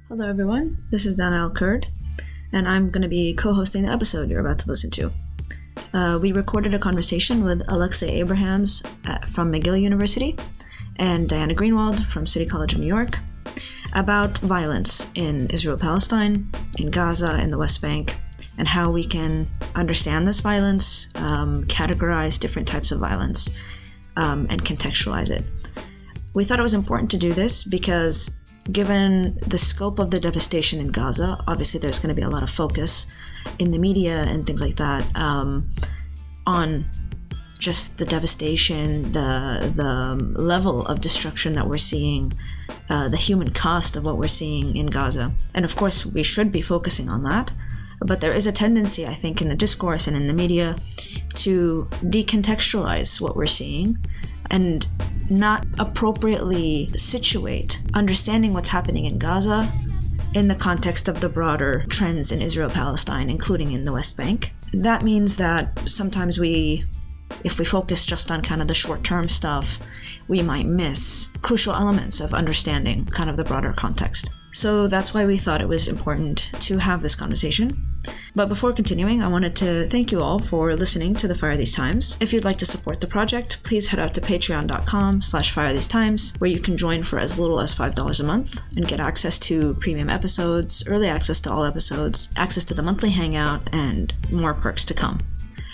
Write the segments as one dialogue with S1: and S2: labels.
S1: Hello everyone, this is Dana Kurd, and I'm going to be co-hosting the episode you're about to listen to. We recorded a conversation with Alexei Abrahams from McGill University and Diana Greenwald from City College of New York about violence in Israel-Palestine, in Gaza, in the West Bank, and how we can understand this violence, categorize different types of violence, and contextualize it. We thought it was important to do this because given the scope of the devastation in Gaza, obviously there's going to be a lot of focus in the media and things like that on just the devastation, the level of destruction that we're seeing, the human cost of what we're seeing in Gaza. And of course, we should be focusing on that. But there is a tendency, I think, in the discourse and in the media to decontextualize what we're seeing and not appropriately situate understanding what's happening in Gaza in the context of the broader trends in Israel-Palestine, including in the West Bank. That means that sometimes if we focus just on kind of the short-term stuff, we might miss crucial elements of understanding kind of the broader context. So that's why we thought it was important to have this conversation. But before continuing, I wanted to thank you all for listening to the Fire These Times. If you'd like to support the project, please head out to patreon.com/firethesetimes, where you can join for as little as $5 a month and get access to premium episodes, early access to all episodes, access to the monthly hangout, and more perks to come.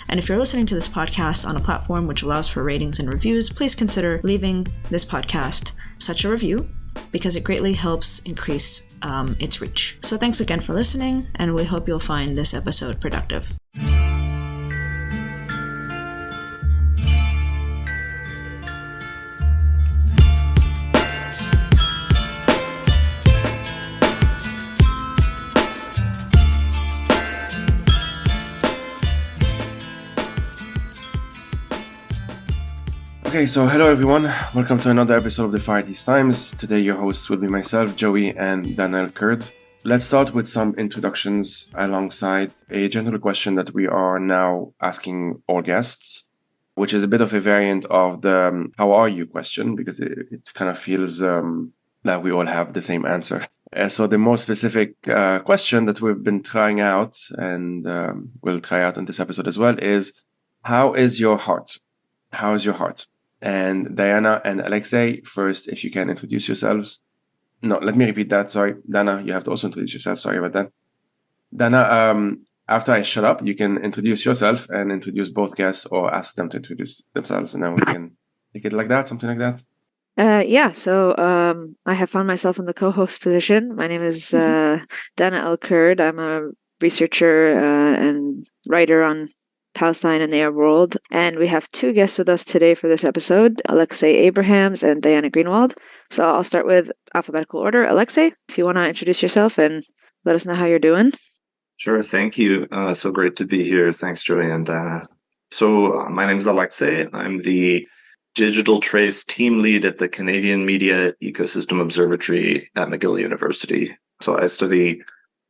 S1: And if you're listening to this podcast on a platform which allows for ratings and reviews, please consider leaving this podcast such a review, because it greatly helps increase its reach. So thanks again for listening, and we hope you'll find this episode productive.
S2: Okay, so hello everyone. Welcome to another episode of the Fire These Times. Today your hosts will be myself, Joey, and Daniel Kurd. Let's start with some introductions alongside a general question that we are now asking all guests, which is a bit of a variant of the how are you question, because it kind of feels that we all have the same answer. So the more specific question that we've been trying out and we'll try out in this episode as well is, how is your heart? How is your heart? And Diana and Alexei, first, if you can introduce yourselves. No, let me repeat that. Sorry. Dana, you have to also introduce yourself. Sorry about that. Dana, after I shut up, you can introduce yourself and introduce both guests or ask them to introduce themselves. And then we can take it like that, something like that.
S3: So I have found myself in the co-host position. My name is Dana Kurd. I'm a researcher and writer on Palestine and the Arab world. And we have two guests with us today for this episode, Alexei Abrahams and Diana Greenwald. So I'll start with alphabetical order. Alexei, if you want to introduce yourself and let us know how you're doing.
S4: Sure, thank you. So great to be here. Thanks, Joey and Dana. So my name is Alexei. I'm the Digital Trace team lead at the Canadian Media Ecosystem Observatory at McGill University. So I study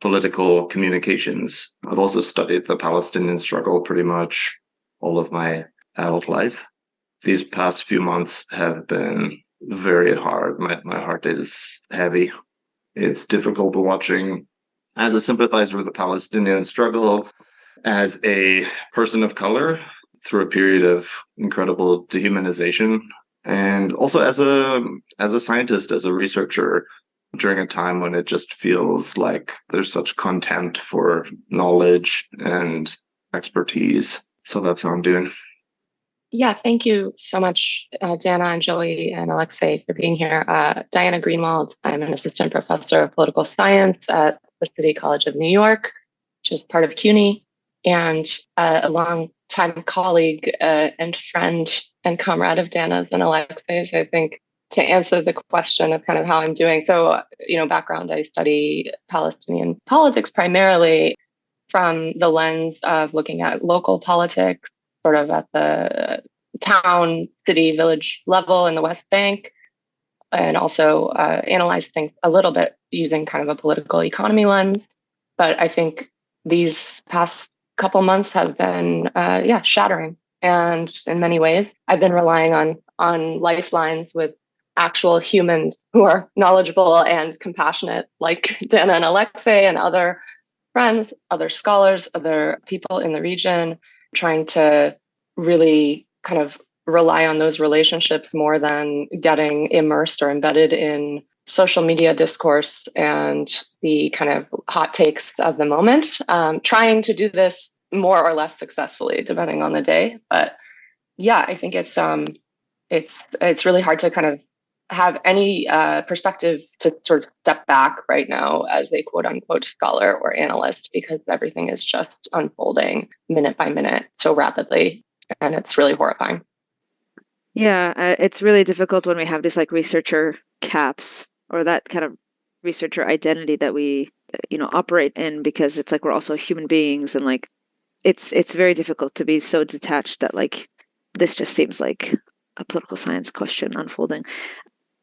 S4: political communications. I've also studied the Palestinian struggle pretty much all of my adult life. These past few months have been very hard. My heart is heavy. It's difficult watching as a sympathizer with the Palestinian struggle, as a person of color through a period of incredible dehumanization, and also as a scientist, as a researcher, during a time when it just feels like there's such contempt for knowledge and expertise. So that's how I'm doing.
S5: Yeah, thank you so much, Dana and Joey and Alexei, for being here. Diana Greenwald, I'm an assistant professor of political science at the City College of New York, which is part of CUNY, and a long-time colleague and friend and comrade of Dana's and Alexei's, I think, to answer the question of kind of how I'm doing. So, background, I study Palestinian politics primarily from the lens of looking at local politics, sort of at the town, city, village level in the West Bank, and also analyze things a little bit using kind of a political economy lens. But I think these past couple months have been, shattering. And in many ways, I've been relying on lifelines with actual humans who are knowledgeable and compassionate, like Dana and Alexei and other friends, other scholars, other people in the region, trying to really kind of rely on those relationships more than getting immersed or embedded in social media discourse and the kind of hot takes of the moment. Trying to do this more or less successfully, depending on the day. But yeah, I think it's really hard to kind of have any perspective to sort of step back right now as a quote unquote scholar or analyst, because everything is just unfolding minute by minute so rapidly, and it's really horrifying.
S3: Yeah, it's really difficult when we have this like researcher caps or that kind of researcher identity that we, operate in, because it's like we're also human beings, and like it's very difficult to be so detached that like this just seems like a political science question unfolding.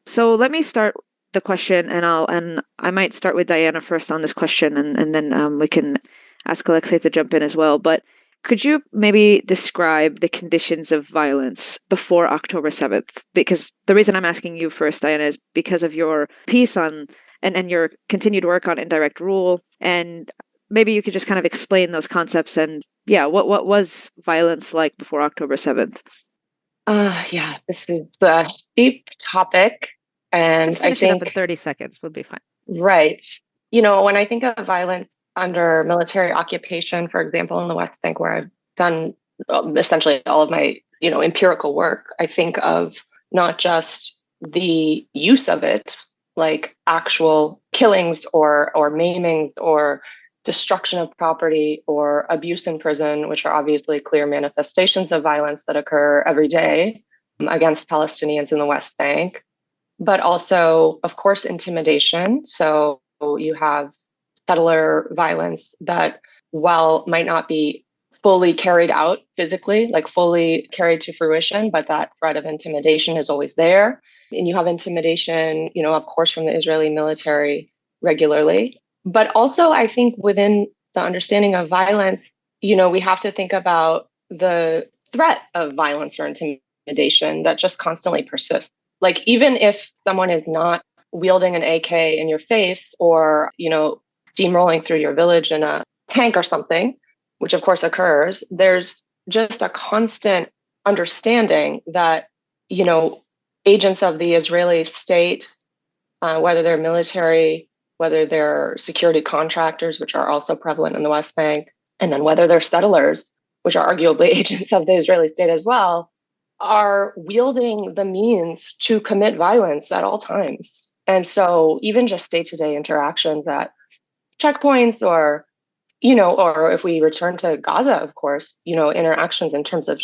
S3: So let me start the question, and I might start with Diana first on this question, and then we can ask Alexei to jump in as well. But could you maybe describe the conditions of violence before October 7th? Because the reason I'm asking you first, Diana, is because of your piece on and your continued work on indirect rule, and maybe you could just kind of explain those concepts and yeah, what was violence like before October 7th?
S5: Yeah, this is a deep topic. And
S3: Just
S5: I
S3: finish it up in
S5: think,
S3: 30 seconds would be fine.
S5: right, when I think of violence under military occupation, for example, in the West Bank, where I've done essentially all of my, empirical work, I think of not just the use of it, like actual killings or maimings or destruction of property or abuse in prison, which are obviously clear manifestations of violence that occur every day against Palestinians in the West Bank, but also, of course, intimidation. So you have settler violence that, while might not be fully carried out physically, like fully carried to fruition, but that threat of intimidation is always there. And you have intimidation, of course, from the Israeli military regularly. But also, I think within the understanding of violence, we have to think about the threat of violence or intimidation that just constantly persists. Like, even if someone is not wielding an AK in your face or, steamrolling through your village in a tank or something, which of course occurs, there's just a constant understanding that, agents of the Israeli state, whether they're military, whether they're security contractors, which are also prevalent in the West Bank, and then whether they're settlers, which are arguably agents of the Israeli state as well, are wielding the means to commit violence at all times. And so even just day-to-day interactions at checkpoints or if we return to Gaza, of course, interactions in terms of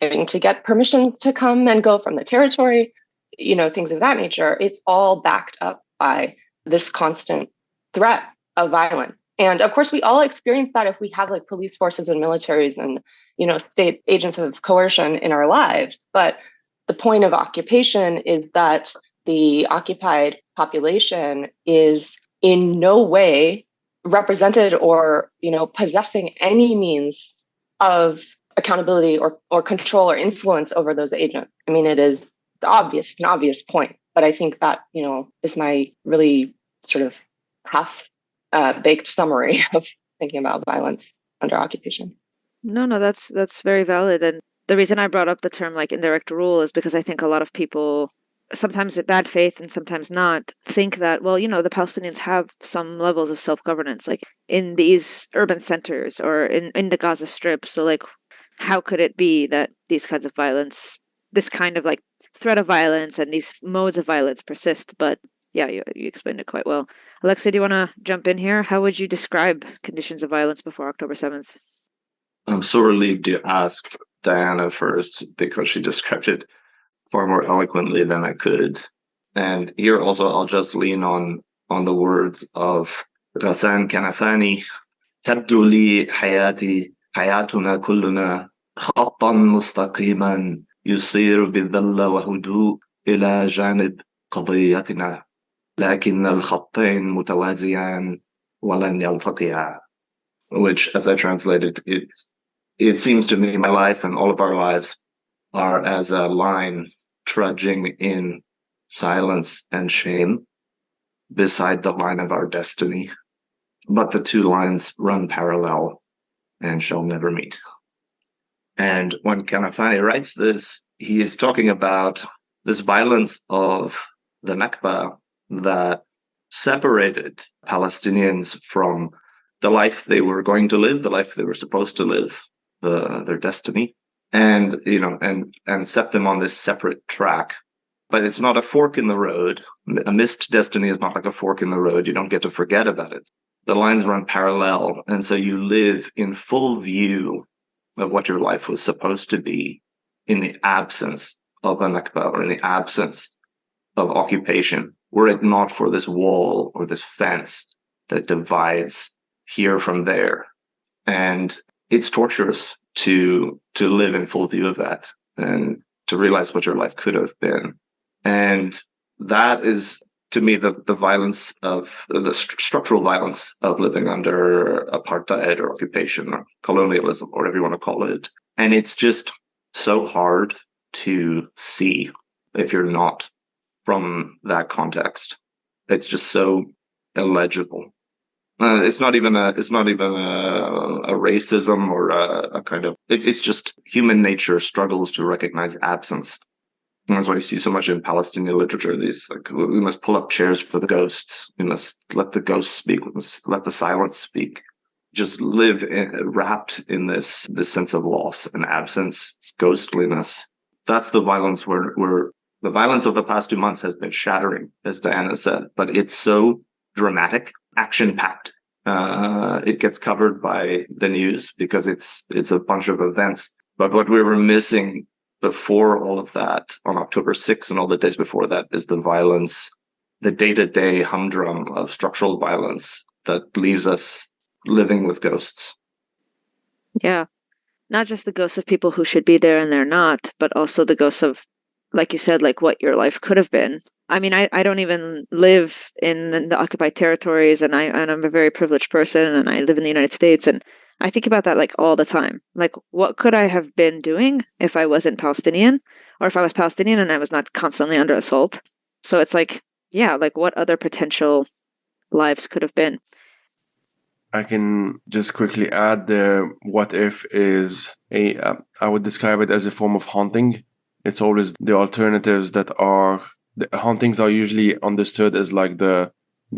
S5: trying to get permissions to come and go from the territory, things of that nature, it's all backed up by this constant threat of violence. And of course, we all experience that if we have like police forces and militaries and, state agents of coercion in our lives. But the point of occupation is that the occupied population is in no way represented or, possessing any means of accountability or control or influence over those agents. I mean, it is an obvious point, but I think that, is my really sort of half baked summary of thinking about violence under occupation.
S3: No, that's very valid. And the reason I brought up the term like indirect rule is because I think a lot of people, sometimes with bad faith and sometimes not, think that, well, the Palestinians have some levels of self-governance, like in these urban centers or in the Gaza Strip. So like, how could it be that these kinds of violence, this kind of like threat of violence and these modes of violence persist? But yeah, you explained it quite well. Alexei, do you want to jump in here? How would you describe conditions of violence before October 7th?
S4: I'm so relieved you asked Diana first because she described it far more eloquently than I could. And here also I'll just lean on the words of Ghassan Kanafani. تبدو لي حياتي حياتنا كلنا خطا مستقيما يسير بالذل وهدوء إلى جانب قضيتنا لكن الخطين متوازيان ولن يلتقيا. Which, as I translated, it seems to me my life and all of our lives are as a line trudging in silence, and shame beside the line of our destiny. But the two lines run parallel and shall never meet. And when Kanafani writes this, he is talking about this violence of the Nakba that separated Palestinians from the life they were going to live, the life they were supposed to live, their destiny, and and set them on this separate track. But it's not a fork in the road. A missed destiny is not like a fork in the road. You don't get to forget about it. The lines run parallel, and so you live in full view of what your life was supposed to be in the absence of the Nakba, or in the absence of occupation, were it not for this wall or this fence that divides here from there. And it's torturous to live in full view of that and to realize what your life could have been. And that is, to me, the violence of the structural violence of living under apartheid or occupation or colonialism, or whatever you want to call it. And it's just so hard to see if you're not from that context. It's just so illegible. It's not even a racism or a kind of. It's just human nature struggles to recognize absence. And that's why you see so much in Palestinian literature. These, like, we must pull up chairs for the ghosts. We must let the ghosts speak. We must let the silence speak. Just live wrapped in this sense of loss and absence, ghostliness. That's the violence where the violence of the past 2 months has been shattering, as Diana said. But it's so dramatic, action-packed. It gets covered by the news because it's a bunch of events. But what we were missing before all of that, on October 6th and all the days before that, is the violence, the day-to-day humdrum of structural violence that leaves us living with ghosts.
S3: Yeah. Not just the ghosts of people who should be there and they're not, but also the ghosts of, like you said, like what your life could have been. I mean, I don't even live in the occupied territories, and I'm a very privileged person, and I live in the United States, and I think about that like all the time. Like, what could I have been doing if I wasn't Palestinian, or if I was Palestinian and I was not constantly under assault? So it's like, yeah, like what other potential lives could have been?
S2: I can just quickly add the what if is I would describe it as a form of haunting. It's always the alternatives that are, the hauntings are usually understood as like the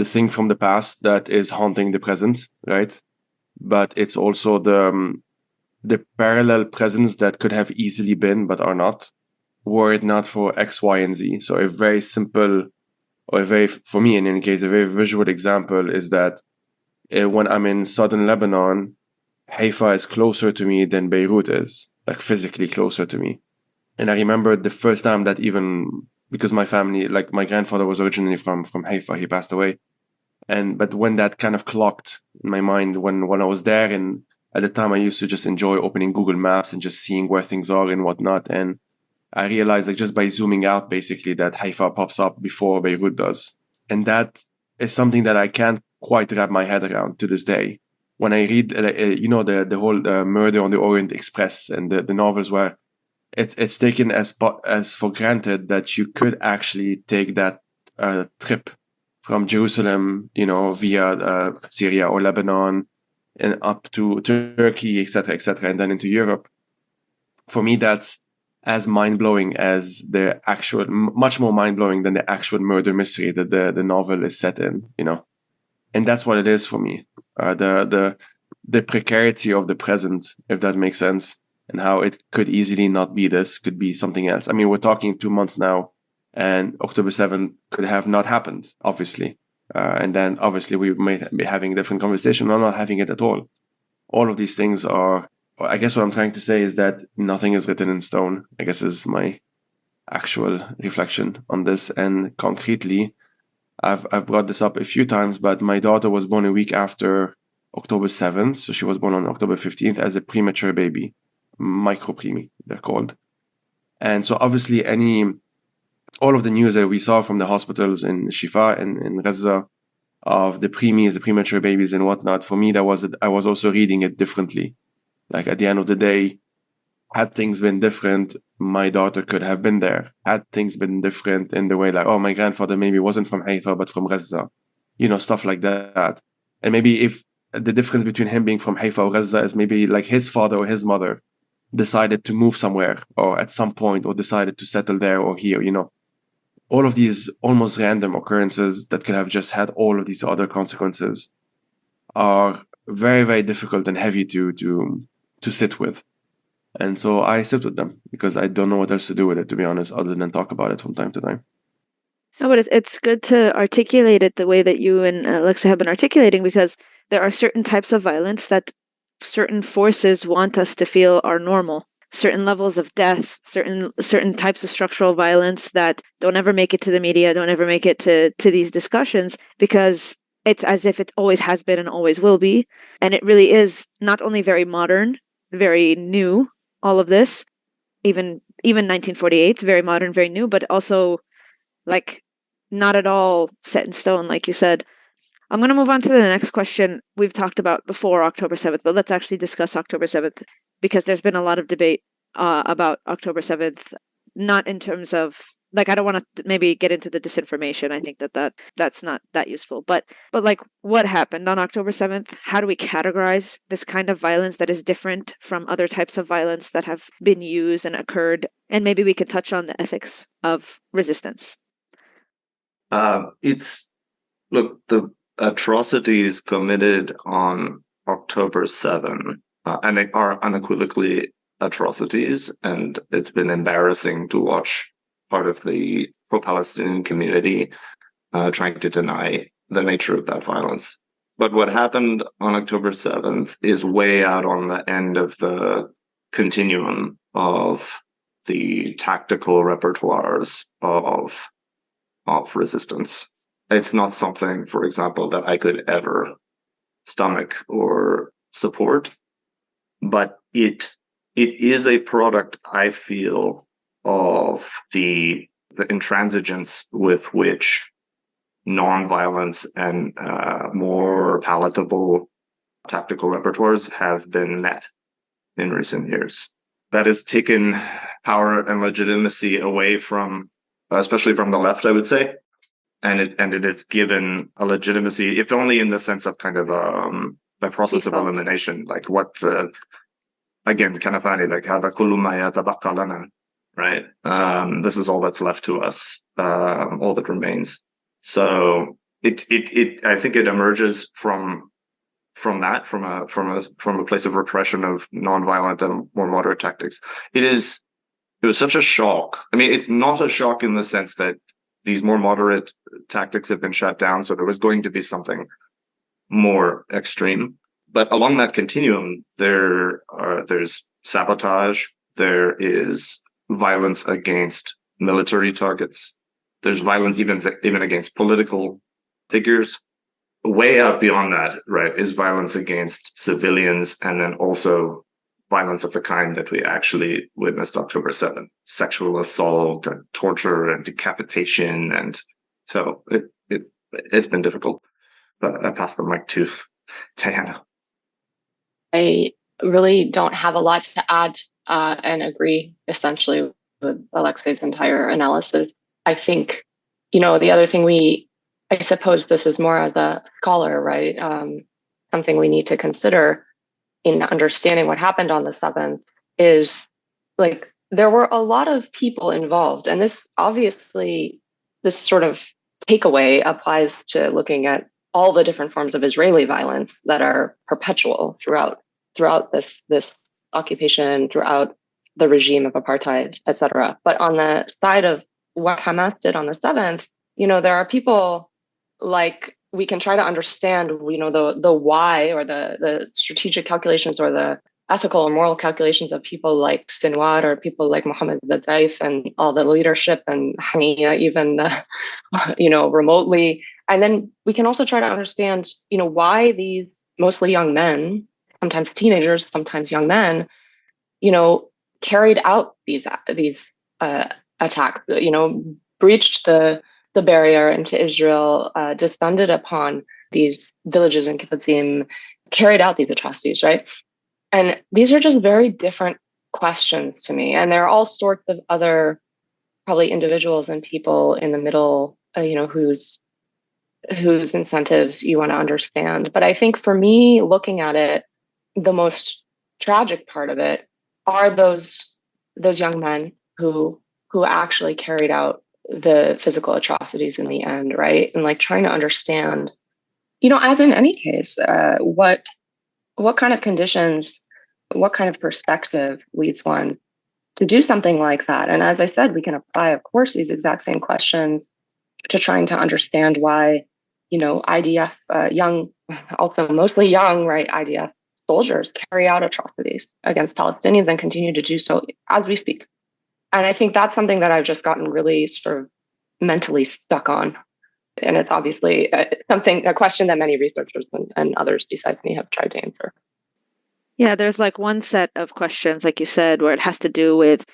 S2: thing from the past that is haunting the present, right? But it's also the parallel presents that could have easily been but are not, were it not for X, Y, and Z. So a very simple, or for me in any case, a very visual example is that when I'm in southern Lebanon, Haifa is closer to me than Beirut is, like physically closer to me. And I remember the first time that, even because my family, like my grandfather was originally from Haifa, he passed away. But when that kind of clocked in my mind, when I was there, and at the time I used to just enjoy opening Google Maps and just seeing where things are and whatnot. And I realized, like, just by zooming out, basically, that Haifa pops up before Beirut does. And that is something that I can't quite wrap my head around to this day. When I read, the whole Murder on the Orient Express and the novels, where it's taken as for granted that you could actually take that trip from Jerusalem, via Syria or Lebanon, and up to Turkey, etc., and then into Europe. For me, that's as mind-blowing as the actual, much more mind-blowing than the actual murder mystery that the novel is set in, And that's what it is for me. The precarity of the present, if that makes sense, and how it could easily not be this, could be something else. I mean, we're talking 2 months now, and October 7th could have not happened, obviously. And then obviously we may be having a different conversation or not having it at all. All of these things are, I guess what I'm trying to say is that nothing is written in stone, I guess, is my actual reflection on this. And concretely, I've brought this up a few times, but my daughter was born a week after October 7th. So she was born on October 15th as a premature baby, micropreemie, they're called. And so obviously all of the news that we saw from the hospitals in Shifa and in Gaza of the preemies, the premature babies and whatnot, for me, I was also reading it differently. Like, at the end of the day, had things been different, my daughter could have been there. Had things been different in the way like, oh, my grandfather maybe wasn't from Haifa, but from Gaza, stuff like that. And maybe if the difference between him being from Haifa or Gaza is maybe like his father or his mother decided to move somewhere or at some point or decided to settle there or here, all of these almost random occurrences that could have just had all of these other consequences are very, very difficult and heavy to sit with. And so I sit with them because I don't know what else to do with it, to be honest, other than talk about it from time to time.
S3: No, but it's good to articulate it the way that you and Alexa have been articulating, because there are certain types of violence that certain forces want us to feel are normal. Certain levels of death, certain types of structural violence that don't ever make it to the media, don't ever make it to these discussions, because it's as if it always has been and always will be. And it really is not only very modern, very new, all of this, even 1948, very modern, very new, but also like not at all set in stone, like you said. I'm going to move on to the next question we've talked about before October 7th, but let's actually discuss October 7th, because there's been a lot of debate about October 7th, not in terms of, like, I don't want to maybe get into the disinformation. I think that's not that useful. But like, what happened on October 7th? How do we categorize this kind of violence that is different from other types of violence that have been used and occurred? And maybe we could touch on the ethics of resistance.
S4: The atrocities committed on October 7, and they are unequivocally atrocities, and it's been embarrassing to watch part of the pro-Palestinian community trying to deny the nature of that violence. But what happened on October 7th is way out on the end of the continuum of the tactical repertoires of resistance. It's not something, for example, that I could ever stomach or support, but it is a product, I feel, of the intransigence with which nonviolence and more palatable tactical repertoires have been met in recent years. That has taken power and legitimacy away from, especially from the left, I would say, and it has given a legitimacy, if only in the sense of kind of by process of elimination, like what again, kind of funny, like هذا كل ما يتبقى لنا, right? This is all that's left to us, all that remains. So it I think it emerges from that, from a place of repression of nonviolent and more moderate tactics. It was such a shock. I mean, it's not a shock in the sense that these more moderate tactics have been shut down, so there was going to be something more extreme. But along that continuum, there's sabotage, there is violence against military targets, there's violence even against political figures. Way out beyond that, right, is violence against civilians, and then also violence of the kind that we actually witnessed October 7th, sexual assault and torture and decapitation. And so it's been difficult. But I pass the mic to Diana.
S5: I really don't have a lot to add and agree essentially with Alexei's entire analysis. I think, the other thing I suppose this is more as a scholar, right? Something we need to consider in understanding what happened on the 7th is, like, there were a lot of people involved. And this sort of takeaway applies to looking at all the different forms of Israeli violence that are perpetual throughout this occupation, throughout the regime of apartheid, etc. But on the side of what Hamas did on the 7th, there are people, like, we can try to understand, the why, or the strategic calculations, or the ethical or moral calculations of people like Sinwar, or people like Mohammed Zaif, and all the leadership, and Haniya, even, remotely. And then we can also try to understand, why these mostly young men, sometimes teenagers, sometimes young men, carried out these attacks, breached the barrier into Israel, descended upon these villages in kibbutzim, carried out these atrocities, right? And these are just very different questions to me. And there are all sorts of other probably individuals and people in the middle, whose incentives you want to understand. But I think for me, looking at it, the most tragic part of it are those young men who actually carried out the physical atrocities in the end, right? And like trying to understand, as in any case, what kind of conditions, what kind of perspective leads one to do something like that. And as I said, we can apply, of course, these exact same questions to trying to understand why, IDF, young, also mostly young, right, IDF soldiers carry out atrocities against Palestinians and continue to do so as we speak. And I think that's something that I've just gotten really sort of mentally stuck on. And it's obviously a question that many researchers and others besides me have tried to answer.
S3: Yeah, there's like one set of questions, like you said, where it has to do with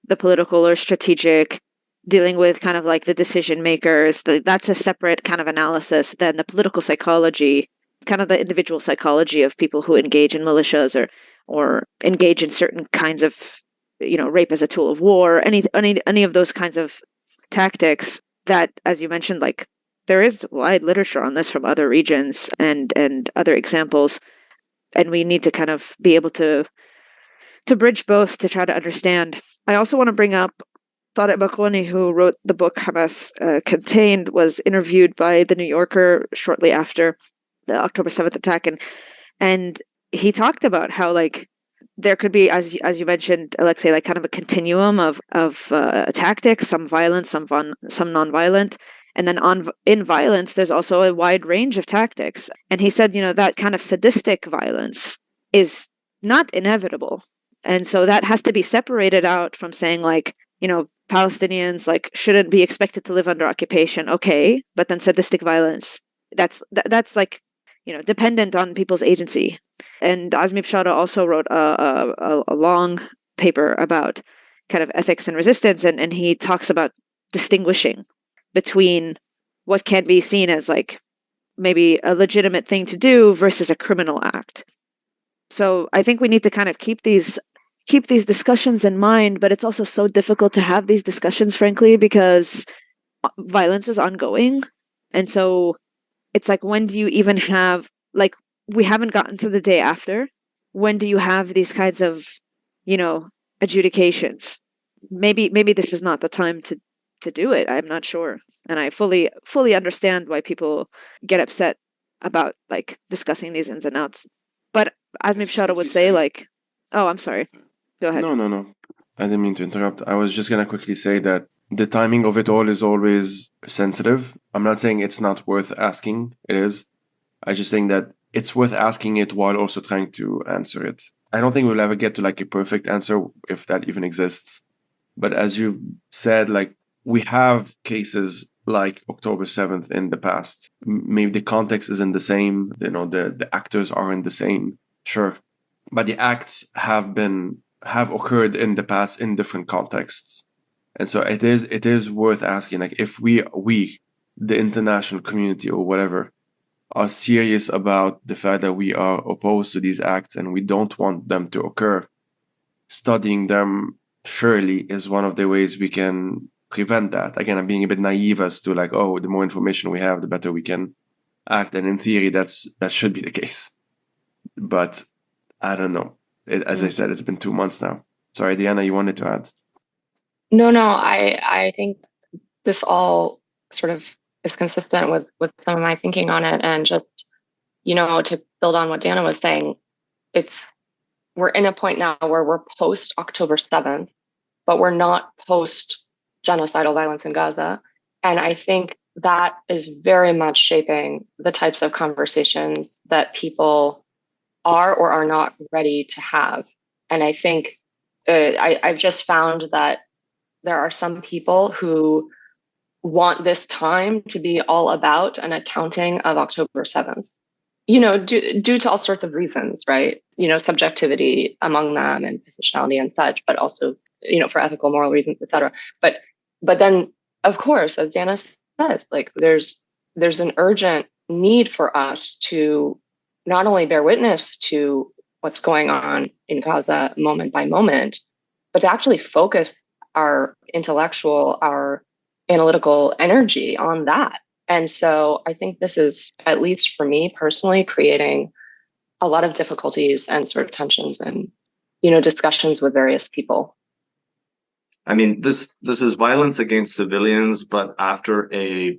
S3: the political or strategic, dealing with kind of like the decision makers. That's a separate kind of analysis than the political psychology, kind of the individual psychology of people who engage in militias or engage in certain kinds of, rape as a tool of war, any of those kinds of tactics that, as you mentioned, like there is wide literature on this from other regions and other examples. And we need to kind of be able to bridge both to try to understand. I also want to bring up Tarek Bakouni, who wrote the book Hamas Contained, was interviewed by The New Yorker shortly after the October 7th attack. And he talked about how, like, there could be, as you mentioned, Alexei, like kind of a continuum of tactics, some violent, some non-violent. And then in violence, there's also a wide range of tactics. And he said, that kind of sadistic violence is not inevitable. And so that has to be separated out from saying, like, Palestinians like shouldn't be expected to live under occupation. Okay, but then sadistic violence, that's like, dependent on people's agency. And Azmi Bishara also wrote a long paper about kind of ethics and resistance, and he talks about distinguishing between what can be seen as like maybe a legitimate thing to do versus a criminal act. So I think we need to kind of keep these discussions in mind, but it's also so difficult to have these discussions, frankly, because violence is ongoing. And so it's like, when do you even have, like, we haven't gotten to the day after. When do you have these kinds of, adjudications? Maybe this is not the time to do it. I'm not sure. And I fully understand why people get upset about like discussing these ins and outs. But Azmi Bishara would say, like, oh, I'm sorry. Go ahead.
S2: No. I didn't mean to interrupt. I was just going to quickly say that the timing of it all is always sensitive. I'm not saying it's not worth asking. It is. I just think that it's worth asking it while also trying to answer it. I don't think we'll ever get to like a perfect answer, if that even exists. But as you said, like, we have cases like October 7th in the past. Maybe the context isn't the same. The actors aren't the same. Sure. But the acts have occurred in the past in different contexts. And so it is worth asking, like, if we, the international community or whatever, are serious about the fact that we are opposed to these acts and we don't want them to occur, studying them surely is one of the ways we can prevent that. Again, I'm being a bit naive as to like, oh, the more information we have, the better we can act. And in theory, that should be the case. But I don't know. As I said, it's been 2 months now. Sorry, Diana, you wanted to add?
S5: No, I think this all sort of is consistent with some of my thinking on it. And just, to build on what Diana was saying, we're in a point now where we're post October 7th, but we're not post genocidal violence in Gaza. And I think that is very much shaping the types of conversations that people are or are not ready to have. And I think I've just found that there are some people who want this time to be all about an accounting of October 7th, due to all sorts of reasons, right? Subjectivity among them and positionality and such, but also, for ethical, moral reasons, etc. But then, of course, as Diana says, like there's an urgent need for us to not only bear witness to what's going on in Gaza moment by moment, but to actually focus our intellectual, our analytical energy on that. And so I think this is, at least for me personally, creating a lot of difficulties and sort of tensions and, discussions with various people.
S4: I mean, this is violence against civilians, but after a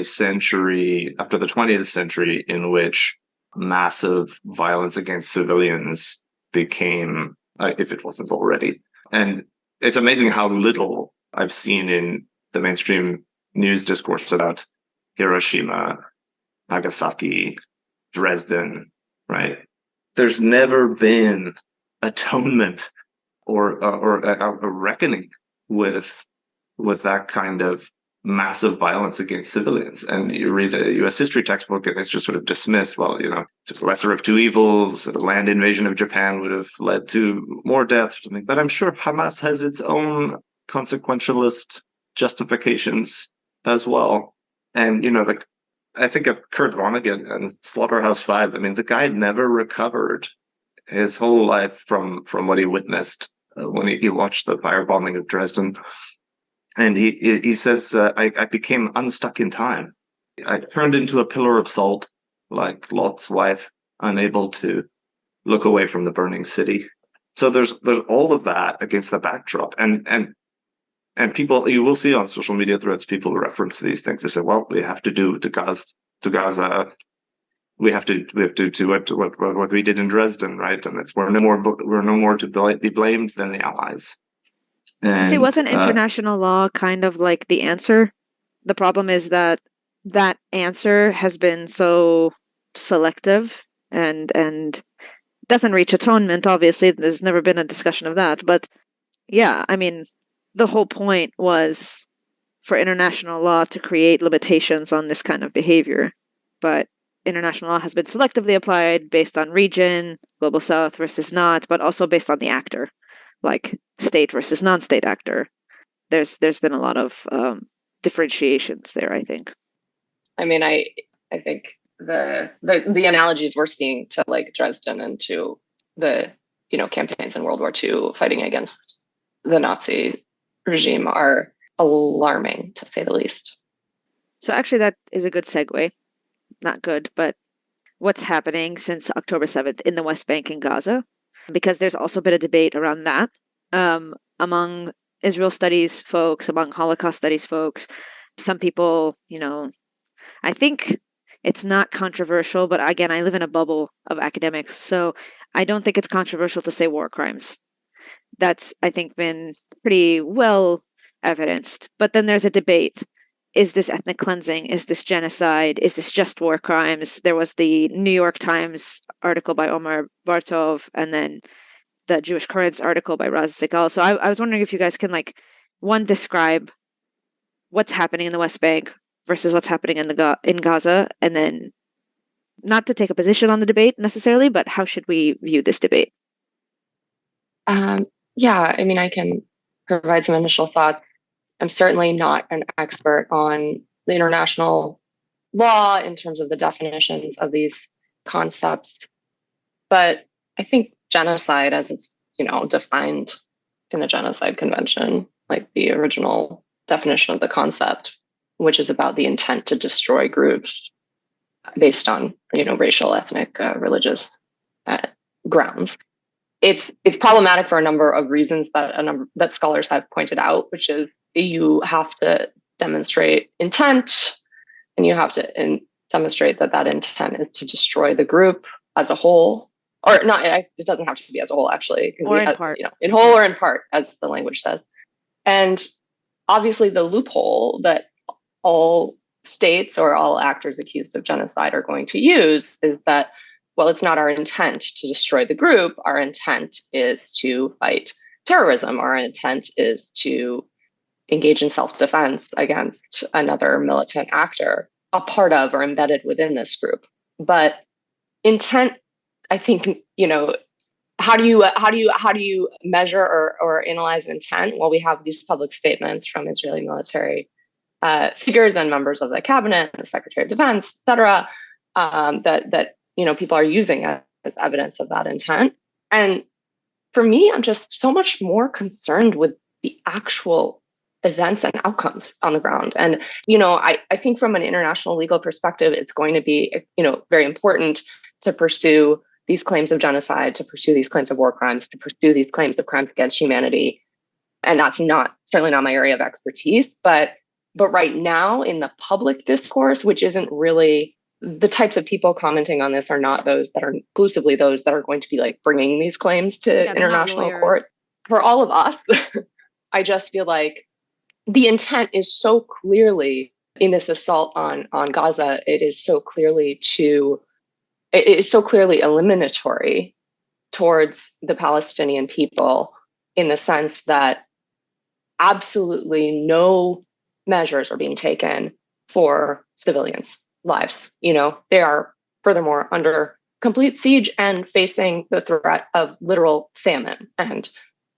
S4: century, after the 20th century, in which massive violence against civilians became, if it wasn't already. And it's amazing how little I've seen in the mainstream news discourse about Hiroshima, Nagasaki, Dresden, right? There's never been atonement or a reckoning with that kind of massive violence against civilians. And you read a U.S. history textbook and it's just sort of dismissed. Well, it's lesser of two evils. The land invasion of Japan would have led to more deaths or something. But I'm sure Hamas has its own consequentialist justifications as well. And, I think of Kurt Vonnegut and Slaughterhouse-Five. I mean, the guy never recovered his whole life from what he witnessed when he watched the firebombing of Dresden. And he says, I became unstuck in time. I turned into a pillar of salt, like Lot's wife, unable to look away from the burning city. So there's all of that against the backdrop. And people, you will see on social media threads, people reference these things. They say, well, we have to do to Gaza. We have to do what we did in Dresden, right? And we're no more to be blamed than the Allies. And,
S3: See, wasn't international law kind of like the answer? The problem is that answer has been so selective and doesn't reach atonement. Obviously, there's never been a discussion of that. But yeah, I mean, the whole point was for international law to create limitations on this kind of behavior. But international law has been selectively applied based on region, global south versus not, but also based on the actor, like state versus non-state actor. There's been a lot of differentiations there, I think.
S5: I mean, I think the analogies we're seeing to like Dresden and to the campaigns in World War II fighting against the Nazi regime are alarming, to say the least.
S3: So actually, that is a good segue. Not good, but what's happening since October 7th in the West Bank and Gaza, because there's also been a debate around that among Israel studies folks, among Holocaust studies folks. Some people, I think it's not controversial, but again, I live in a bubble of academics, so I don't think it's controversial to say war crimes. That's, I think, been pretty well evidenced. But then there's a debate. Is this ethnic cleansing? Is this genocide? Is this just war crimes? There was the New York Times article by Omar Bartov, and then the Jewish Currents article by Raz Segal. So I was wondering if you guys can, one, describe what's happening in the West Bank versus what's happening in Gaza, and then not to take a position on the debate necessarily, but how should we view this debate?
S5: Yeah, I mean, I can provide some initial thoughts. I'm certainly not an expert on the international law in terms of the definitions of these concepts, but I think genocide, as it's defined in the Genocide Convention, like the original definition of the concept, which is about the intent to destroy groups based on racial, ethnic, religious grounds. It's problematic for a number of reasons that scholars have pointed out, which is you have to demonstrate intent, and you have to demonstrate that intent is to destroy the group as a whole, or not. It doesn't have to be as a whole, actually,
S3: or in part,
S5: in whole or in part, as the language says. And obviously, the loophole that all states or all actors accused of genocide are going to use is that, well, it's not our intent to destroy the group. Our intent is to fight terrorism. Our intent is to engage in self-defense against another militant actor, a part of or embedded within this group. But intent, I think, how do you measure or analyze intent? Well, we have these public statements from Israeli military figures and members of the cabinet, the Secretary of Defense, et cetera, that people are using as evidence of that intent. And for me, I'm just so much more concerned with the actual events and outcomes on the ground. And, I think from an international legal perspective, it's going to be, very important to pursue these claims of genocide, to pursue these claims of war crimes, to pursue these claims of crimes against humanity. And that's certainly not my area of expertise. But right now in the public discourse, which isn't really the types of people commenting on this are not those that are exclusively those that are going to be like bringing these claims to international court. For all of us, I just feel like the intent is so clearly in this assault on Gaza. It is so clearly eliminatory towards the Palestinian people, in the sense that absolutely no measures are being taken for civilians' lives. They are furthermore under complete siege and facing the threat of literal famine and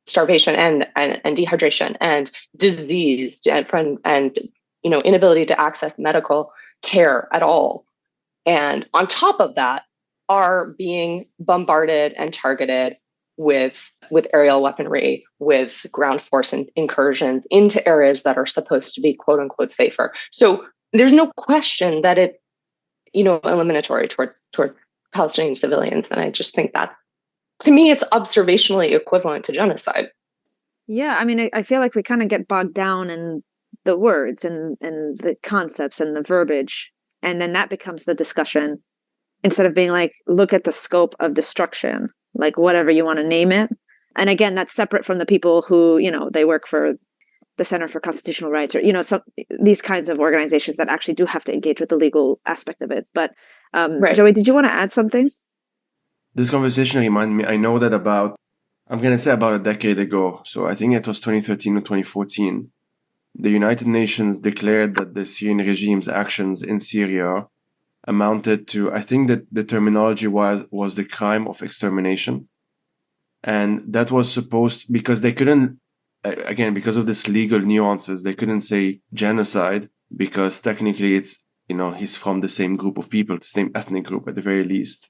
S5: starvation and dehydration and disease and inability to access medical care at all. And on top of that, are being bombarded and targeted with aerial weaponry, with ground force incursions into areas that are supposed to be quote unquote safer. So there's no question that it's eliminatory towards Palestinian civilians. And I just think that, to me, it's observationally equivalent to genocide.
S3: Yeah, I mean, I feel like we kind of get bogged down in the words and the concepts and the verbiage, and then that becomes the discussion, instead of being like, look at the scope of destruction, like whatever you want to name it. And again, that's separate from the people who, they work for the Center for Constitutional Rights, or, these kinds of organizations that actually do have to engage with the legal aspect of it. But right. Joey, did you want to add something?
S2: This conversation reminded me, I know that about a decade ago, so I think it was 2013 or 2014, the United Nations declared that the Syrian regime's actions in Syria amounted to, I think that the terminology was the crime of extermination. And that was supposed, because they couldn't, again, because of this legal nuances, they couldn't say genocide, because technically it's, he's from the same group of people, the same ethnic group at the very least.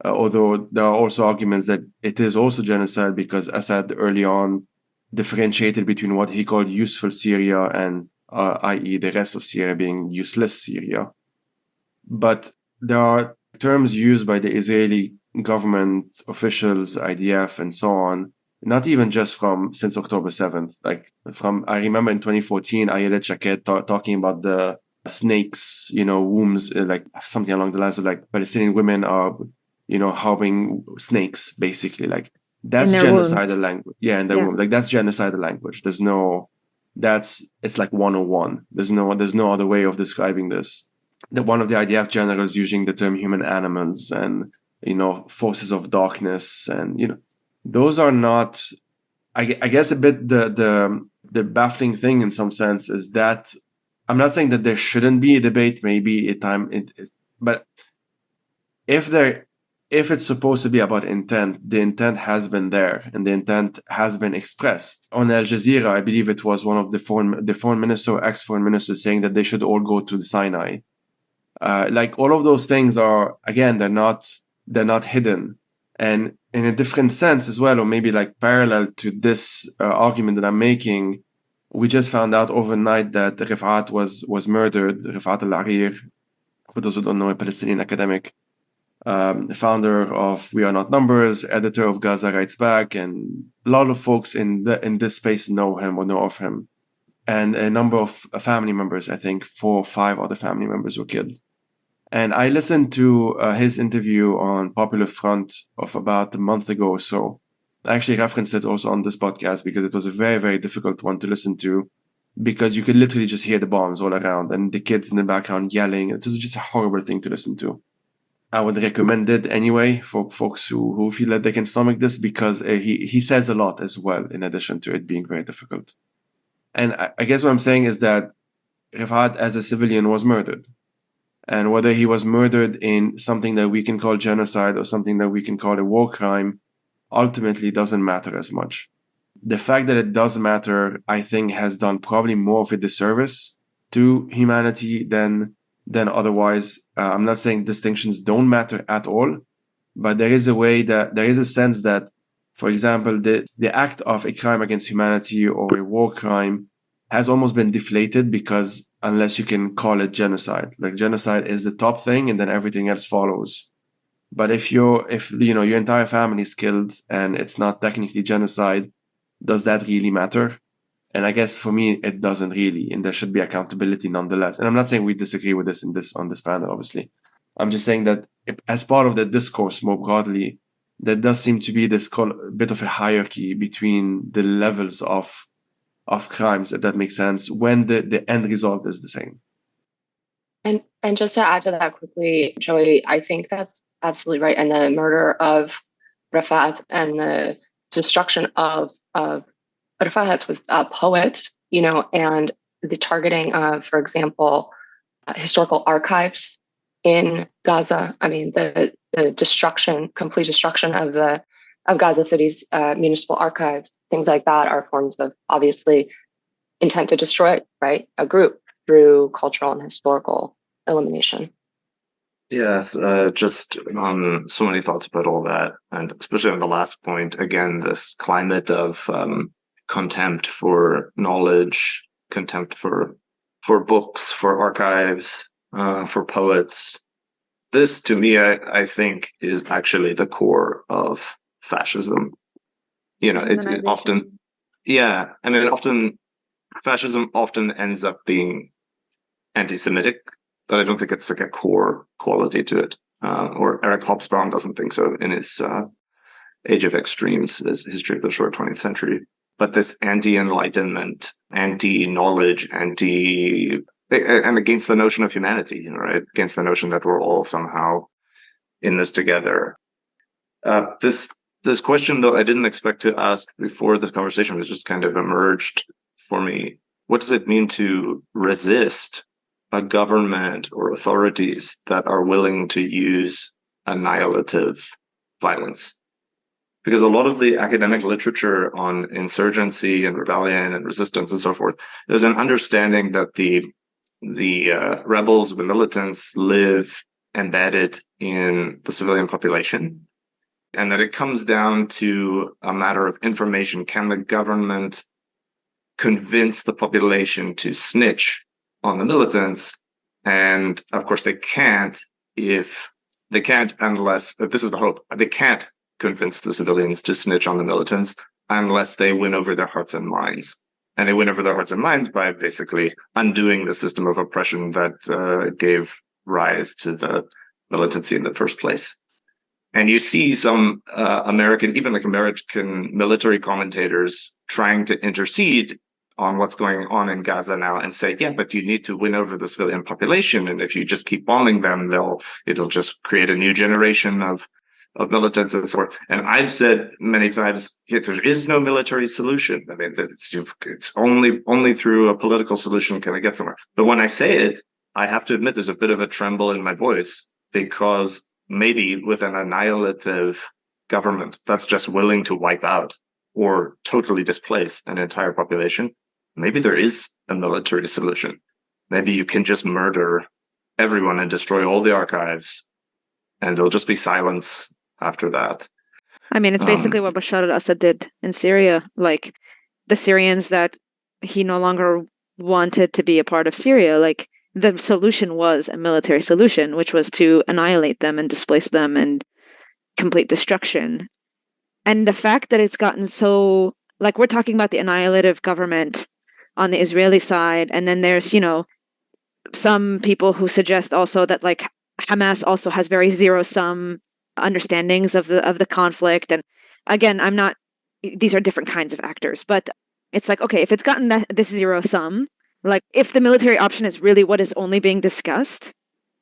S2: Although there are also arguments that it is also genocide, because Assad early on differentiated between what he called useful Syria and, i.e. the rest of Syria being useless Syria. But there are terms used by the Israeli government officials, IDF, and so on, not even just since October 7th. I remember in 2014, Ayelet Shaked talking about the snakes, wombs, like something along the lines of like Palestinian women are, harboring snakes, basically. Like that's genocidal language. Yeah, in their womb. Like that's genocidal language. It's like 101. There's no other way of describing this. That one of the IDF generals using the term human animals and, forces of darkness, and, those are not, I guess a bit the baffling thing in some sense is that I'm not saying that there shouldn't be a debate, maybe a time, but if it's supposed to be about intent, the intent has been there and the intent has been expressed. On Al Jazeera, I believe it was one of the foreign minister or ex-foreign ministers saying that they should all go to the Sinai. Like all of those things are, again, they're not hidden. And in a different sense as well, or maybe like parallel to this argument that I'm making, we just found out overnight that Rifat was murdered. Rifat al-Arir, for those who don't know, a Palestinian academic, founder of We Are Not Numbers, editor of Gaza Writes Back, and a lot of folks in this space know him or know of him. And a number of family members, I think 4 or 5 other family members were killed. And I listened to his interview on Popular Front of about a month ago or so. I actually referenced it also on this podcast because it was a very, very difficult one to listen to, because you could literally just hear the bombs all around and the kids in the background yelling. It was just a horrible thing to listen to. I would recommend it anyway for folks who feel that they can stomach this, because he says a lot as well, in addition to it being very difficult. And I guess what I'm saying is that Rifat as a civilian was murdered. And whether he was murdered in something that we can call genocide or something that we can call a war crime, ultimately doesn't matter as much. The fact that it does matter, I think, has done probably more of a disservice to humanity than otherwise. I'm not saying distinctions don't matter at all, but there is a sense that For example, the act of a crime against humanity or a war crime has almost been deflated because unless you can call it genocide, like genocide is the top thing and then everything else follows. But if your entire family is killed and it's not technically genocide, does that really matter? And I guess for me, it doesn't really, and there should be accountability nonetheless. And I'm not saying we disagree with this on this panel, obviously. I'm just saying that as part of the discourse more broadly, there does seem to be this bit of a hierarchy between the levels of crimes, if that makes sense, when the end result is the same.
S5: And just to add to that quickly, Joey, I think that's absolutely right. And the murder of Rafat and the destruction of Rafat was a poet, and the targeting of, for example, historical archives in Gaza. I mean, the complete destruction of Gaza City's municipal archives, things like that are forms of obviously intent to destroy, right, a group through cultural and historical elimination.
S4: Yeah, just so many thoughts about all that, and especially on the last point, again, this climate of contempt for knowledge, contempt for books, for archives, for poets. This, to me, I think, is actually the core of fascism. It's often, yeah, I mean, fascism often ends up being anti-Semitic, but I don't think it's like a core quality to it. Or Eric Hobsbawm doesn't think so in his Age of Extremes, his History of the Short 20th Century. But this anti-enlightenment, anti-knowledge, and against the notion of humanity, right? Against the notion that we're all somehow in this together. This question, though, I didn't expect to ask before this conversation, was just kind of emerged for me. What does it mean to resist a government or authorities that are willing to use annihilative violence? Because a lot of the academic literature on insurgency and rebellion and resistance and so forth, there's an understanding that the rebels, the militants, live embedded in the civilian population, and that it comes down to a matter of information. Can the government convince the population to snitch on the militants? And of course, they can't unless, this is the hope, they can't convince the civilians to snitch on the militants unless they win over their hearts and minds. And they win over their hearts and minds by basically undoing the system of oppression that gave rise to the militancy in the first place. And you see some American military commentators trying to intercede on what's going on in Gaza now and say, yeah, but you need to win over the civilian population. And if you just keep bombing them, it'll just create a new generation of militants and so forth. And I've said many times, there is no military solution. I mean, it's only through a political solution can I get somewhere. But when I say it, I have to admit there's a bit of a tremble in my voice, because maybe with an annihilative government that's just willing to wipe out or totally displace an entire population, maybe there is a military solution. Maybe you can just murder everyone and destroy all the archives, and there'll just be silence after that.
S3: I mean, it's basically what Bashar al-Assad did in Syria. Like, the Syrians that he no longer wanted to be a part of Syria, like, the solution was a military solution, which was to annihilate them and displace them and complete destruction. And the fact that it's gotten so, like, we're talking about the annihilative government on the Israeli side, and then there's, some people who suggest also that, like, Hamas also has very zero-sum understandings of the conflict. And again, these are different kinds of actors, but it's like, okay, if it's gotten this zero-sum, like, if the military option is really what is only being discussed,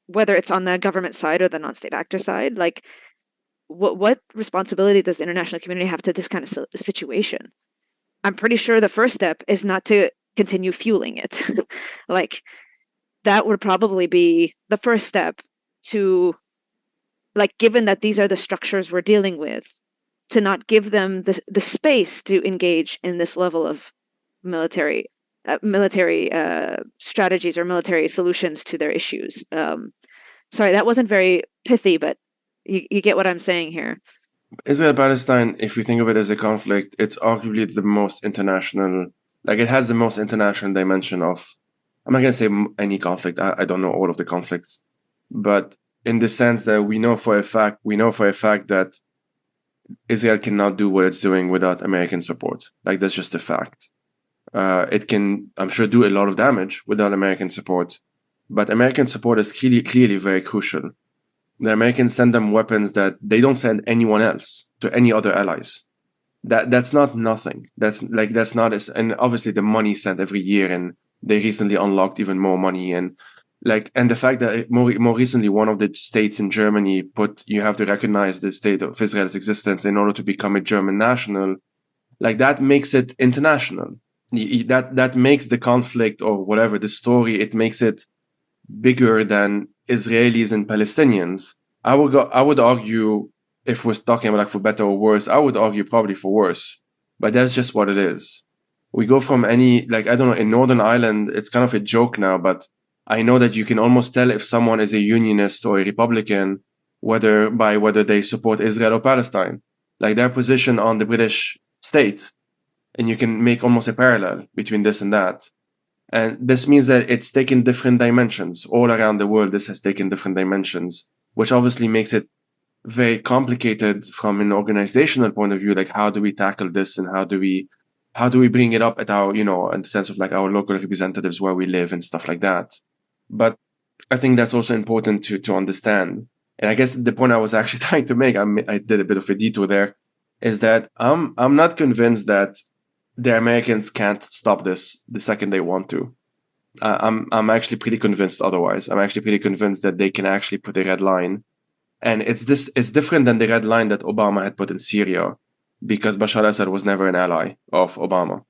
S3: whether it's on the government side or the non-state actor side, like, what responsibility does the international community have to this kind of situation? I'm pretty sure the first step is not to continue fueling it. Like, that would probably be the first step to, like, given that these are the structures we're dealing with, to not give them the space to engage in this level of military strategies or military solutions to their issues. Sorry, that wasn't very pithy, but you get what I'm saying here.
S2: Israel-Palestine, if you think of it as a conflict, it's arguably the most international, like it has the most international dimension of, I'm not going to say any conflict. I don't know all of the conflicts, but in the sense that we know for a fact that Israel cannot do what it's doing without American support. Like that's just a fact. It can, I'm sure, do a lot of damage without American support, but American support is clearly very crucial. The Americans send them weapons that they don't send anyone else to any other allies. That's not nothing. That's not as, and obviously the money sent every year, and they recently unlocked even more money, and the fact that more recently one of the states in Germany put, you have to recognize the state of Israel's existence in order to become a German national, like that makes it international. That makes the conflict or whatever the story, it makes it bigger than Israelis and Palestinians. I would argue, if we're talking about like for better or worse, I would argue probably for worse. But that's just what it is. We go from any, like, I don't know, in Northern Ireland, it's kind of a joke now, but I know that you can almost tell if someone is a unionist or a Republican whether they support Israel or Palestine, like their position on the British state. And you can make almost a parallel between this and that. And this means that it's taken different dimensions all around the world. This has taken different dimensions, which obviously makes it very complicated from an organizational point of view. Like, how do we tackle this, and how do we bring it up at our, in the sense of like our local representatives where we live and stuff like that. But I think that's also important to understand. And I guess the point I was actually trying to make, I did a bit of a detour there, is that I'm not convinced that the Americans can't stop this the second they want to. I'm actually pretty convinced otherwise. I'm actually pretty convinced that they can actually put a red line, and it's different than the red line that Obama had put in Syria, because Bashar al-Assad was never an ally of Obama.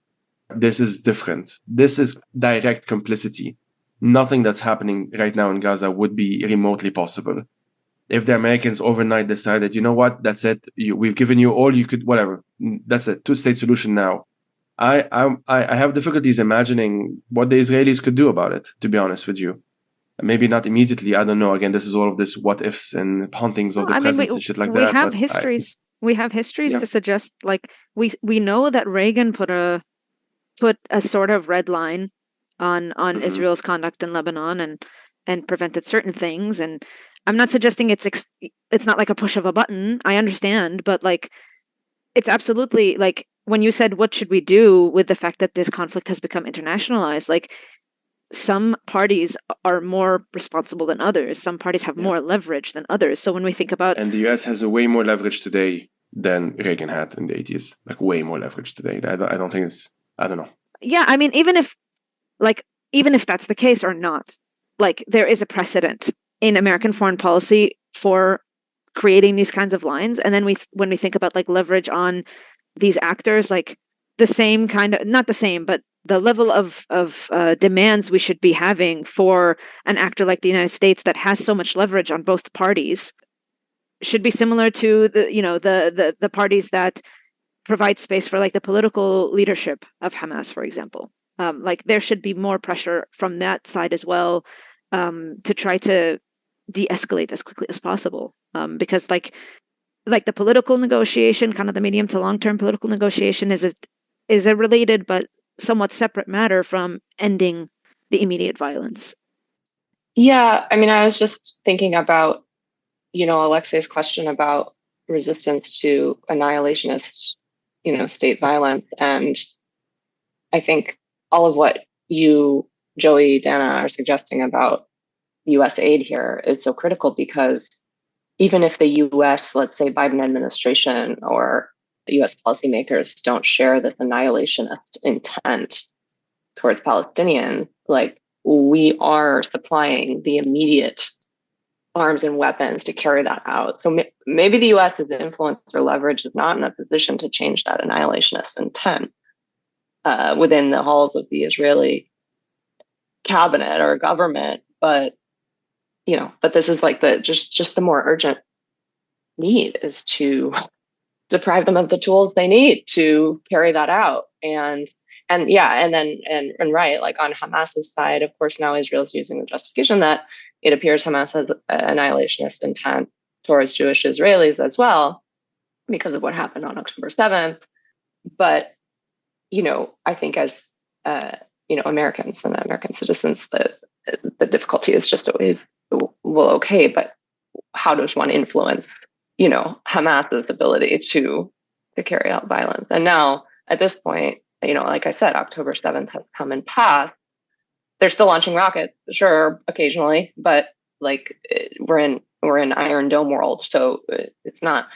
S2: This is different. This is direct complicity. Nothing that's happening right now in Gaza would be remotely possible if the Americans overnight decided, you know what, that's it. We've given you all you could, whatever. That's it. Two-state solution now. I have difficulties imagining what the Israelis could do about it, to be honest with you. Maybe not immediately. I don't know. Again, this is all of this what ifs and hauntings of the presence and shit like that.
S3: We have histories to suggest, like, we know that Reagan put a sort of red line on Israel's conduct in Lebanon and prevented certain things. And I'm not suggesting it's not like a push of a button. I understand, but like, it's absolutely like, when you said, what should we do with the fact that this conflict has become internationalized? Like, some parties are more responsible than others. Some parties have more leverage than others. So when we think about...
S2: And the US has a way more leverage today than Reagan had in the 80s. Like, way more leverage today. I don't think it's... I don't know.
S3: Yeah, I mean, even if that's the case or not, like, there is a precedent in American foreign policy for creating these kinds of lines. And then when we think about like leverage on these actors, like the same kind of, not the same, but the level of demands we should be having for an actor like the United States that has so much leverage on both parties should be similar to the parties that provide space for like the political leadership of Hamas, for example. Like, there should be more pressure from that side as well, to try to de-escalate as quickly as possible, because like the political negotiation, kind of the medium to long-term political negotiation, is a related but somewhat separate matter from ending the immediate violence.
S5: Yeah, I mean, I was just thinking about, Alexei's question about resistance to annihilationist, state violence. And I think all of what you, Joey, Dana, are suggesting about U.S. aid here is so critical, because even if the U.S., let's say Biden administration or U.S. policymakers don't share this annihilationist intent towards Palestinians, like, we are supplying the immediate arms and weapons to carry that out. So maybe the U.S.'s influence or leverage is not in a position to change that annihilationist intent within the halls of the Israeli cabinet or government, but this is like just the more urgent need is to deprive them of the tools they need to carry that out. And right, like on Hamas's side, of course, now Israel's using the justification that it appears Hamas has an annihilationist intent towards Jewish Israelis as well. because of what happened on October 7th. But, I think as, Americans and American citizens, the difficulty is just always, well, okay, but how does one influence, Hamas's ability to carry out violence? And now at this point, like I said, October 7th has come and passed. They're still launching rockets, sure, occasionally, but like we're in Iron Dome world, so it's not,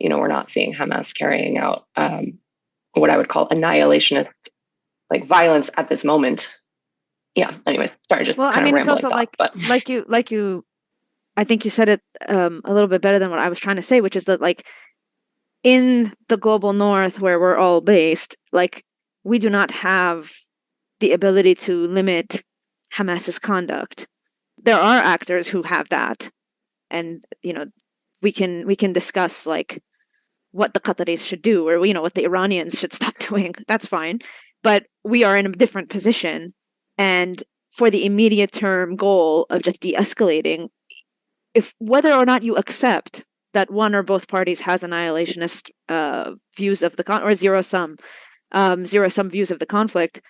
S5: we're not seeing Hamas carrying out what I would call annihilationist like violence at this moment. Yeah. Anyway, sorry, just
S3: well,
S5: kind
S3: I mean,
S5: of
S3: it's
S5: rambling
S3: also
S5: thought, but
S3: like you. I think you said it a little bit better than what I was trying to say, which is that like in the global north where we're all based, like we do not have the ability to limit Hamas's conduct. There are actors who have that, and we can discuss like what the Qataris should do, or what the Iranians should stop doing. That's fine, but we are in a different position, and for the immediate term goal of just de-escalating, if whether or not you accept that one or both parties has annihilationist views of the or zero sum views of the conflict,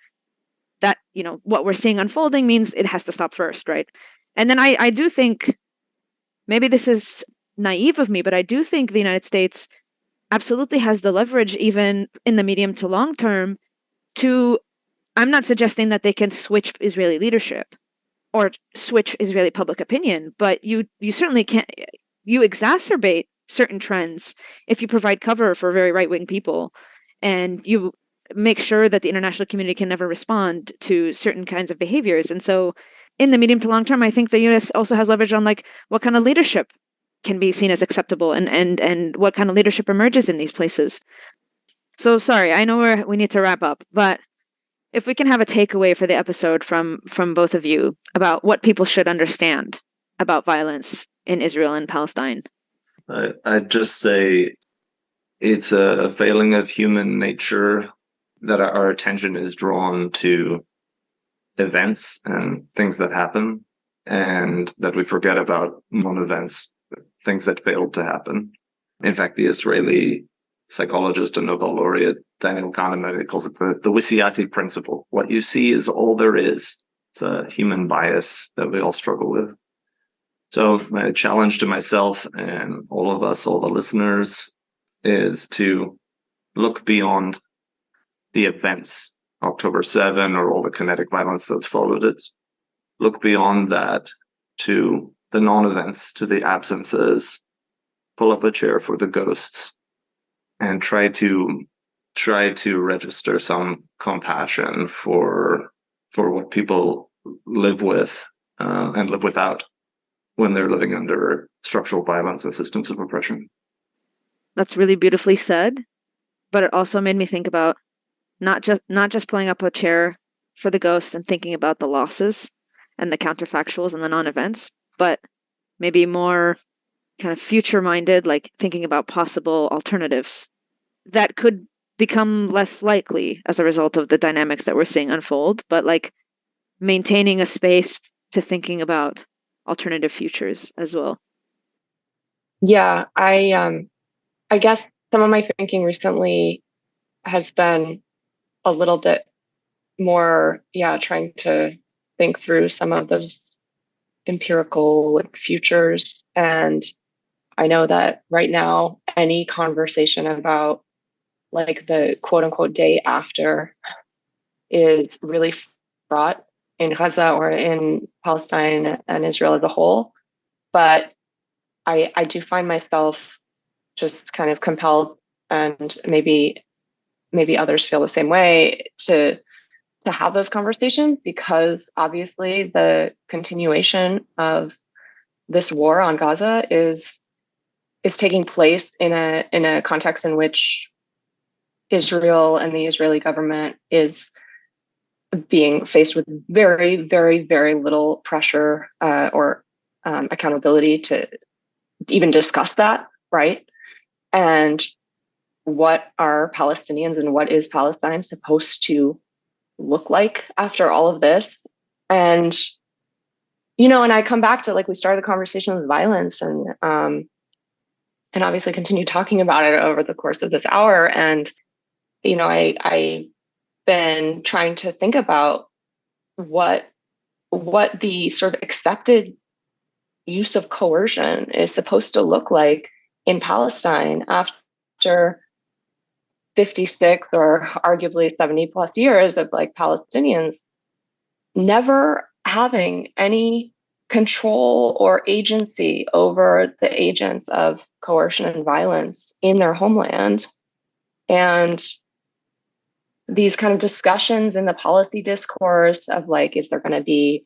S3: that what we're seeing unfolding means it has to stop first, right? And then I do think, maybe this is naive of me, but I do think the United States absolutely has the leverage, even in the medium to long term, to, I'm not suggesting that they can switch Israeli leadership or switch Israeli public opinion, but you certainly can't. You exacerbate certain trends if you provide cover for very right-wing people, and you make sure that the international community can never respond to certain kinds of behaviors. And so, in the medium to long term, I think the U.S. also has leverage on like what kind of leadership can be seen as acceptable, and what kind of leadership emerges in these places. So sorry, I know we need to wrap up, but if we can have a takeaway for the episode from both of you about what people should understand about violence in Israel and Palestine.
S4: I'd just say it's a failing of human nature that our attention is drawn to events and things that happen, and that we forget about non-events, things that failed to happen. In fact, the Israeli psychologist and Nobel laureate Daniel Kahneman calls it the Wysiati principle. What you see is all there is. It's a human bias that we all struggle with. So my challenge to myself and all of us, all the listeners, is to look beyond the events, October 7 or all the kinetic violence that's followed it. Look beyond that to the non-events, to the absences. Pull up a chair for the ghosts, and try to register some compassion for what people live with and live without when they're living under structural violence and systems of oppression.
S3: That's really beautifully said, but it also made me think about not just pulling up a chair for the ghost and thinking about the losses and the counterfactuals and the non-events, but maybe more kind of future-minded, like thinking about possible alternatives that could become less likely as a result of the dynamics that we're seeing unfold, but like maintaining a space to thinking about alternative futures as well.
S5: Yeah, I guess some of my thinking recently has been a little bit more, trying to think through some of those empirical like futures. And I know that right now, any conversation about like the quote unquote day after is really fraught in Gaza or in Palestine and Israel as a whole. But I do find myself just kind of compelled, and maybe others feel the same way, to have those conversations, because obviously the continuation of this war on Gaza is taking place in a context in which Israel and the Israeli government is being faced with very, very, very little pressure or accountability to even discuss that, right? And what are Palestinians and what is Palestine supposed to look like after all of this? And, and I come back to, like, we started the conversation with violence, and and obviously continue talking about it over the course of this hour. And, I've been trying to think about what the sort of accepted use of coercion is supposed to look like in Palestine after 56 or arguably 70 plus years of like Palestinians never having any control or agency over the agents of coercion and violence in their homeland. And these kind of discussions in the policy discourse of like, is there going to be,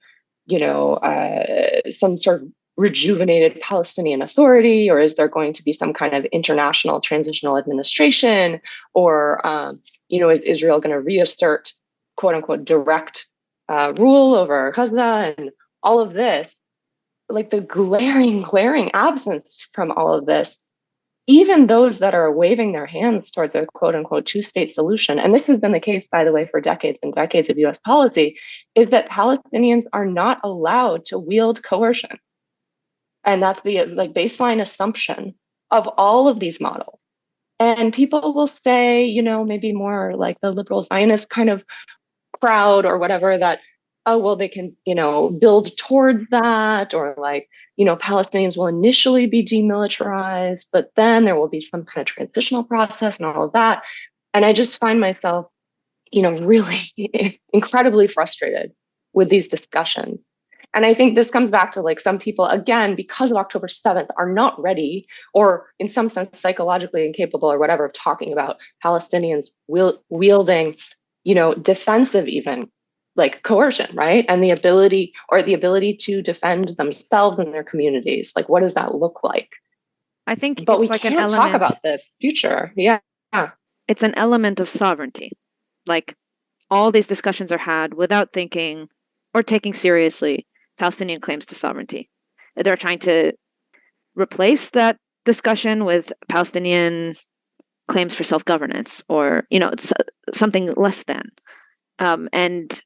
S5: some sort of rejuvenated Palestinian Authority, or is there going to be some kind of international transitional administration, or, is Israel going to reassert, quote unquote, direct rule over Gaza, and all of this, like the glaring absence from all of this, even those that are waving their hands towards a quote unquote two-state solution, and this has been the case, by the way, for decades and decades of US policy, is that Palestinians are not allowed to wield coercion. And that's the like baseline assumption of all of these models. And people will say, maybe more like the liberal Zionist kind of crowd or whatever, that, oh, well, they can, build towards that, or like, Palestinians will initially be demilitarized, but then there will be some kind of transitional process and all of that. And I just find myself, really incredibly frustrated with these discussions. And I think this comes back to like some people, again, because of October 7th, are not ready, or in some sense psychologically incapable or whatever, of talking about Palestinians wielding, defensive even, like coercion, right? And the ability to defend themselves and their communities. Like, what does that look like?
S3: I think
S5: but
S3: it's
S5: we
S3: like
S5: can't
S3: an element,
S5: talk about this future. Yeah.
S3: It's an element of sovereignty. Like, all these discussions are had without thinking or taking seriously Palestinian claims to sovereignty. They're trying to replace that discussion with Palestinian claims for self-governance, or something less than. And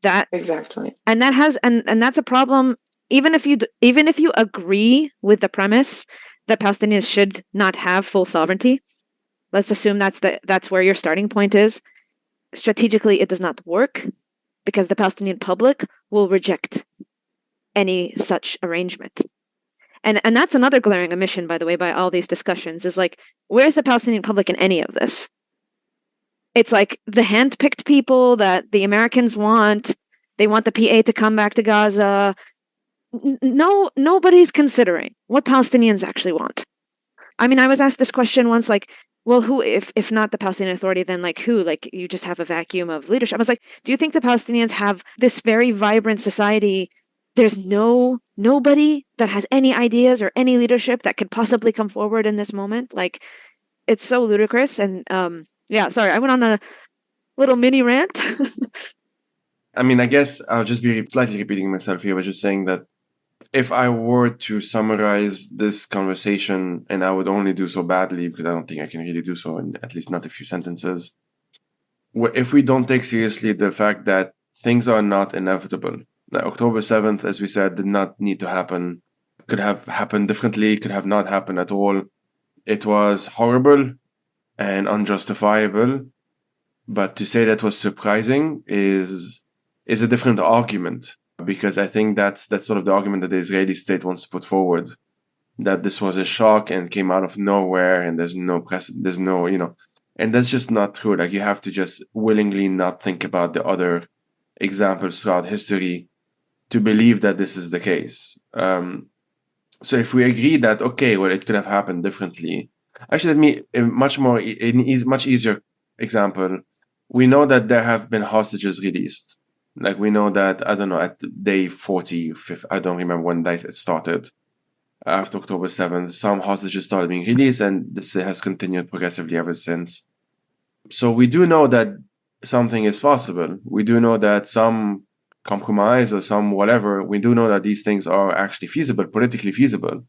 S3: that
S5: exactly,
S3: and that has and that's a problem. Even if you agree with the premise that Palestinians should not have full sovereignty, let's assume that's where your starting point is. Strategically, it does not work because the Palestinian public will reject any such arrangement. And that's another glaring omission, by the way, by all these discussions, is like, where's the Palestinian public in any of this? It's like the hand-picked people that the Americans want. They want the PA to come back to Gaza. No, nobody's considering what Palestinians actually want. I mean, I was asked this question once, like, well, who, if not the Palestinian Authority, then like who? Like, you just have a vacuum of leadership. I was like, do you think the Palestinians have this very vibrant society? There's nobody that has any ideas or any leadership that could possibly come forward in this moment. Like, it's so ludicrous. And yeah, sorry, I went on a little mini rant.
S2: I mean, I guess I'll just be slightly repeating myself here, but just saying that if I were to summarize this conversation, and I would only do so badly because I don't think I can really do so in at least not a few sentences, if we don't take seriously the fact that things are not inevitable. Like October 7th, as we said, did not need to happen. Could have happened differently, could have not happened at all. It was horrible and unjustifiable. But to say that was surprising is a different argument, because I think that's sort of the argument that the Israeli state wants to put forward, that this was a shock and came out of nowhere and there's no and that's just not true. Like, you have to just willingly not think about the other examples throughout history to believe that this is the case. So if we agree that, okay, well, it could have happened differently. Actually, let me, a much easier example. We know that there have been hostages released. Like, we know that, I don't know, at day 40, I don't remember when it started, after October 7th, some hostages started being released, and this has continued progressively ever since. So we do know that something is possible. We do know that some compromise or some whatever, we do know that these things are actually feasible, politically feasible.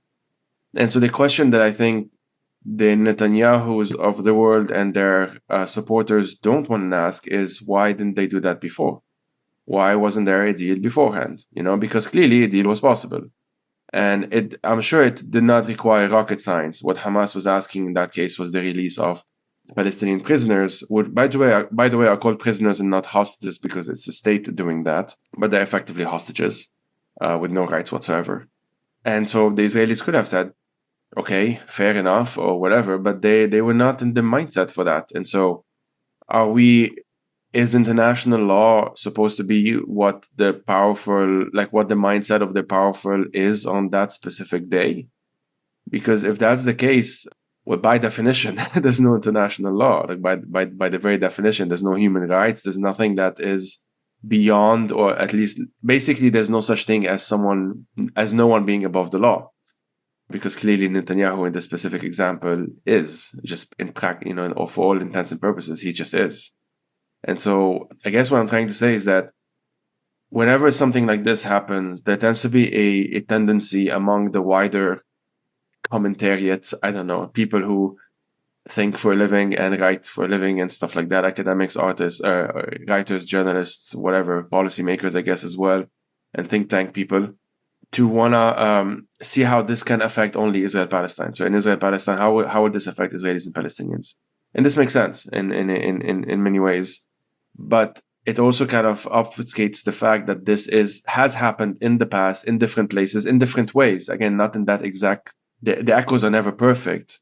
S2: And so the question that I think the Netanyahus of the world and their supporters don't want to ask is, why didn't they do that before? Why wasn't there a deal beforehand? Because clearly a deal was possible. And I'm sure it did not require rocket science. What Hamas was asking in that case was the release of Palestinian prisoners, would, by the way, are called prisoners and not hostages because it's the state doing that, but they're effectively hostages with no rights whatsoever. And so the Israelis could have said, okay, fair enough, or whatever, but they were not in the mindset for that. And so is international law supposed to be what the mindset of the powerful is on that specific day? Because if that's the case, well, by definition, there's no international law. Like by the very definition, there's no human rights. There's nothing that is beyond, or at least basically there's no such thing as no one being above the law. Because clearly Netanyahu in this specific example is just for all intents and purposes, he just is. And so I guess what I'm trying to say is that whenever something like this happens, there tends to be a tendency among the wider commentariat, I don't know, people who think for a living and write for a living and stuff like that, academics, artists, writers, journalists, whatever, policymakers, I guess, as well, and think tank people, to want to see how this can affect only Israel-Palestine. So in Israel-Palestine, how would this affect Israelis and Palestinians? And this makes sense in many ways. But it also kind of obfuscates the fact that this has happened in the past, in different places, in different ways. Again, not in that exact, the echoes are never perfect.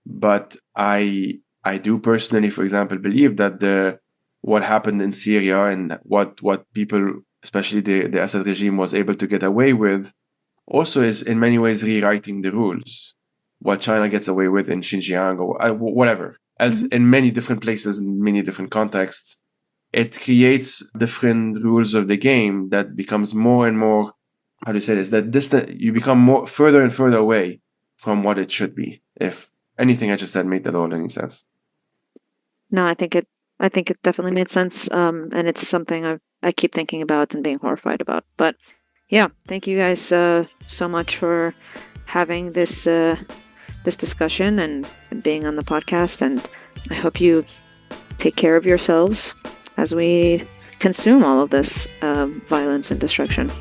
S2: But I do personally, for example, believe that what happened in Syria and what people, especially the Assad regime, was able to get away with, also is in many ways rewriting the rules. What China gets away with in Xinjiang or whatever else, in many different places, in many different contexts, it creates different rules of the game that becomes more and more, how do you say this, that distant, you become more further and further away from what it should be. If anything I just said made at all any sense.
S3: No, I think it definitely made sense. And it's something I keep thinking about and being horrified about. But yeah, thank you guys so much for having this discussion and being on the podcast. And I hope you take care of yourselves as we consume all of this violence and destruction.